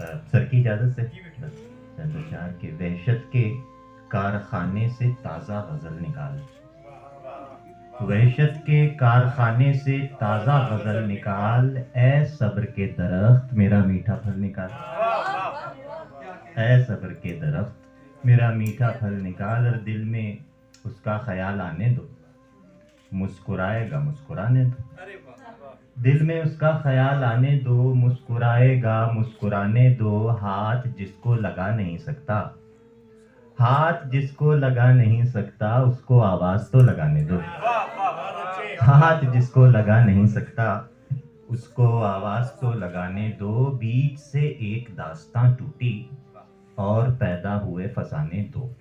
Sir की इजाज़त से बस चंद अशआर के वहशत के कारखाने से ताज़ा गज़ल निकाल, वहशत के कारखाने से ताज़ा गज़ल निकाल, ए सब्र के दरख्त मेरा मीठा फल निकाल, ए सब्र के दरख्त मेरा मीठा फल निकाल। और दिल में उसका ख्याल आने दो, मुस्कुराएगा मुस्कुराने दो, दिल में उसका ख्याल आने दो, मुस्कुराएगा मुस्कुराने दो। हाथ जिसको लगा नहीं सकता, हाथ जिसको लगा नहीं सकता, उसको आवाज तो लगाने दो। हाथ जिसको लगा नहीं सकता, उसको आवाज तो लगाने दो। बीच से एक दास्तां टूटी और पैदा हुए फसाने दो,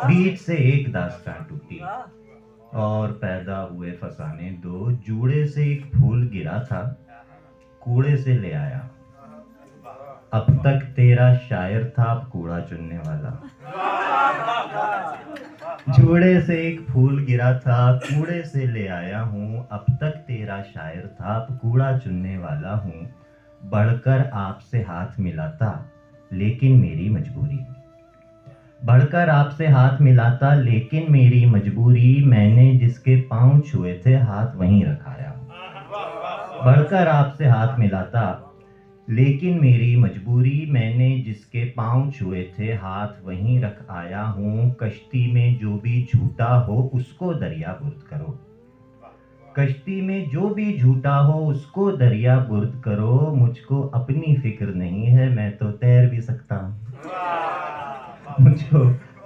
बीच से एक दास्तां टूटी और पैदा हुए फसाने दो। जूड़े से एक फूल गिरा था, कूड़े से ले आया, अब तक तेरा शायर था, अब कूड़ा चुनने वाला। जूड़े से एक फूल गिरा था, कूड़े से ले आया हूँ, अब तक तेरा शायर था, अब कूड़ा चुनने वाला हूँ। बढ़कर आपसे हाथ मिलाता लेकिन मेरी मजबूरी, बढ़कर आपसे हाथ मिलाता लेकिन मेरी मजबूरी। मैंने जिसके पांव छुए थे हाथ वहीं रखाया, बढ़कर आपसे हाथ मिलाता लेकिन मेरी मजबूरी। मैंने जिसके पांव छुए थे हाथ वहीं रख आया हूँ। कश्ती में जो भी झूठा हो उसको दरिया बुर्द करो, कश्ती में जो भी झूठा हो उसको दरिया बुर्द करो। मुझको अपनी फिक्र नहीं है, मैं तो तैर भी सकता हूँ, मुझको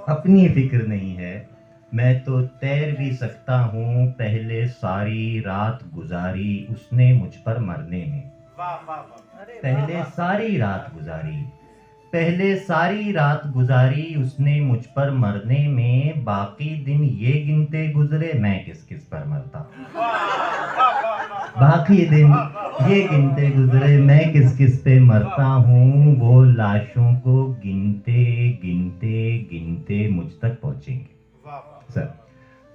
अपनी फिक्र नहीं है, मैं तो तैर भी सकता हूँ। पहले सारी रात गुजारी उसने मुझ पर मरने में, पहले सारी रात गुजारी, पहले सारी रात गुजारी उसने मुझ पर मरने में। बाकी दिन ये गिनते गुजरे मैं किस किस पर मरता, बाकी दिन ये गिनते गुजरे मैं किस किस पे मरता हूँ। वो लाशों को गिनते गिनते गिनते मुझ तक पहुंचेंगे सर,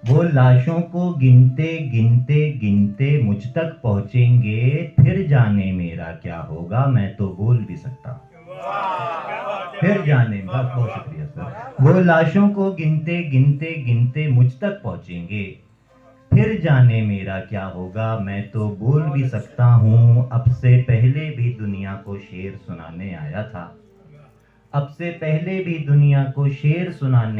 वो लाशों को गिनते गिनते गिनते मुझ तक पहुंचेंगे। फिर जाने मेरा क्या होगा, मैं तो बोल भी सकता हूँ, फिर जाने, बस बहुत शुक्रिया सर। वो लाशों को गिनते गिनते गिनते मुझ तक पहुंचेंगे, फिर जाने मेरा क्या होगा, मैं तो बोल भी सकता हूँ। अब से पहले भी दुनिया को शेर सुनाने आया था, अब से पहले भी दुनिया को शेर सुनाने